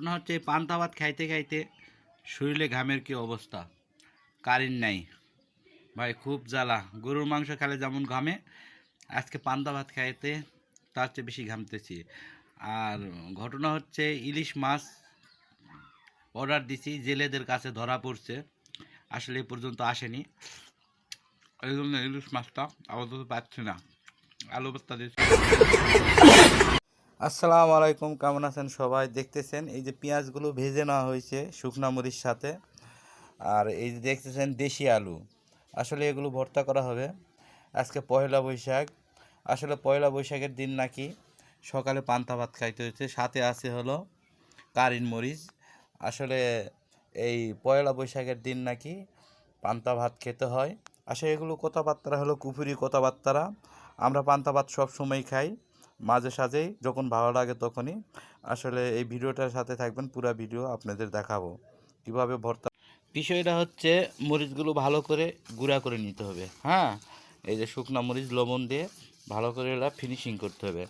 ঘটনা হচ্ছে এই পান্তা ভাত খাইতে খাইতে শরীরে ঘামের কি অবস্থা, কারেন্ট নাই ভাই, খুব জ্বালা। গরুর মাংস খেলে যেমন ঘামে, আজকে পান্তা ভাত খাইতে তার চেয়ে বেশি ঘামতেছি। আর ঘটনা হচ্ছে ইলিশ মাছ অর্ডার দিছি, জেলেদের কাছে ধরা পড়ছে, আসলে এ পর্যন্ত আসেনি, এই জন্য ইলিশ মাছটা আপাতত পাচ্ছি না। আলু ভর্তা দিচ্ছি। আসসালামু আলাইকুম, কেমন আছেন সবাই? দেখতেছেন এই যে পেঁয়াজগুলো ভেজে নেওয়া হয়েছে শুকনা মরিচ সাথে, আর এই যে দেখতেছেন দেশি আলু, আসলে এগুলো ভর্তা করা হবে। আজকে পয়লা বৈশাখ, আসলে পয়লা বৈশাখের দিন নাকি সকালে পান্তা ভাত খাইতে হয়েছে, সাথে আছে হলো কারিন মরিচ। আসলে এই পয়লা বৈশাখের দিন নাকি পান্তা ভাত খেতে হয়। আসলে এগুলো কথাবার্তা হলো কুফুরি কথাবার্তা। আমরা পান্তা ভাত সব সময় খাই, মাঝে সাঝেই যখন ভালো লাগে তখনই। আসলে এই ভিডিওটার সাথে থাকবেন, পুরো ভিডিও আপনাদের দেখাবো কীভাবে ভর্তা। বিষয়টা হচ্ছে মরিচগুলো ভালো করে গুঁড়া করে নিতে হবে। হ্যাঁ, এই যে শুকনা মরিচ লবণ দিয়ে ভালো করে এলা ফিনিশিং করতে হবে,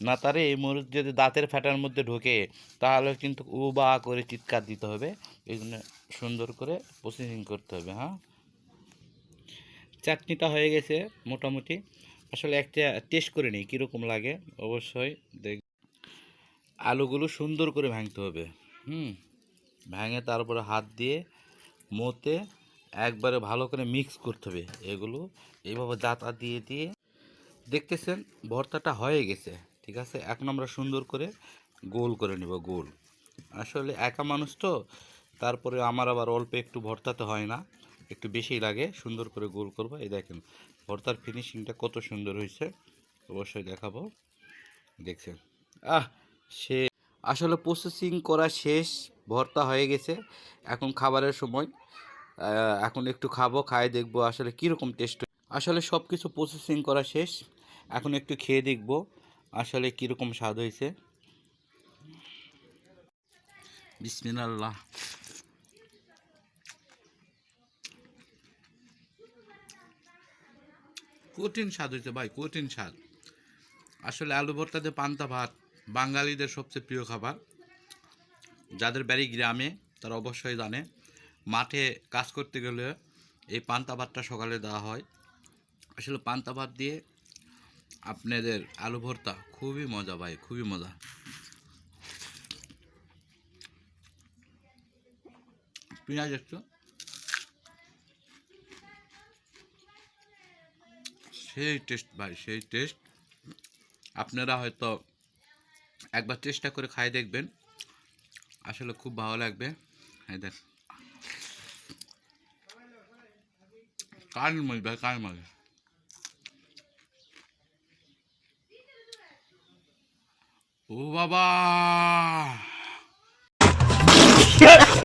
না তারে এই মরিচ যদি দাঁতের ফ্যাটার মধ্যে ঢোকে তাহলে কিন্তু ও বা করে চিৎকার দিতে হবে। এই জন্য সুন্দর করে প্রসেসিং করতে হবে। হ্যাঁ, চাটনিটা হয়ে গেছে মোটামুটি। আসলে একটা টেস্ট করে নিই কীরকম লাগে, অবশ্যই দেখ। আলুগুলো সুন্দর করে ভাঙতে হবে। ভেঙে তারপরে হাত দিয়ে মতে একবারে ভালো করে মিক্স করতে হবে। এগুলো এইভাবে দাঁতা দিয়ে দিয়ে দেখতেছেন ভর্তাটা হয়ে গেছে। ঠিক আছে, এখন আমরা সুন্দর করে গোল করে নেব, গোল। আসলে একা মানুষ তো, তারপরে আমার আবার অল্প একটু ভর্তাতে হয় না, একটু বেশি লাগে। সুন্দর করে গোল করবো। এই দেখেন ভর্তার ফিনিশিংটা কত সুন্দর হয়েছে, অবশ্যই দেখাবো। দেখছেন, সে আসলে প্রসেসিং করা শেষ, ভর্তা হয়ে গেছে, এখন খাবারের সময়। এখন একটু খাবো, খাই দেখবো আসলে কীরকম টেস্ট। আসলে সব কিছু প্রসেসিং করা শেষ, এখন একটু খেয়ে দেখবো আসলে কীরকম স্বাদ হয়েছে। বিসমিল্লাহ। কঠিন স্বাদ হয়েছে ভাই, কঠিন স্বাদ। আসলে আলু ভর্তাতে পান্তা ভাত বাঙালিদের সবচেয়ে প্রিয় খাবার। যাদের বাড়ি গ্রামে তারা অবশ্যই জানে, মাঠে কাজ করতে গেলে এই পান্তা ভাতটা সকালে দেওয়া হয়। আসলে পান্তা ভাত দিয়ে আপনাদের আলু ভর্তা খুবই মজা ভাই, খুবই মজা। পেঁয়াজ একটু, সেই টেস্ট ভাই, সেই টেস্ট। আপনারা হয়তো একবার চেষ্টা করে খাই দেখবেন, আসলে খুব ভালো লাগবে। এই দেখ, কার মরিচ ভাই, কার মরিচ। ও বাবা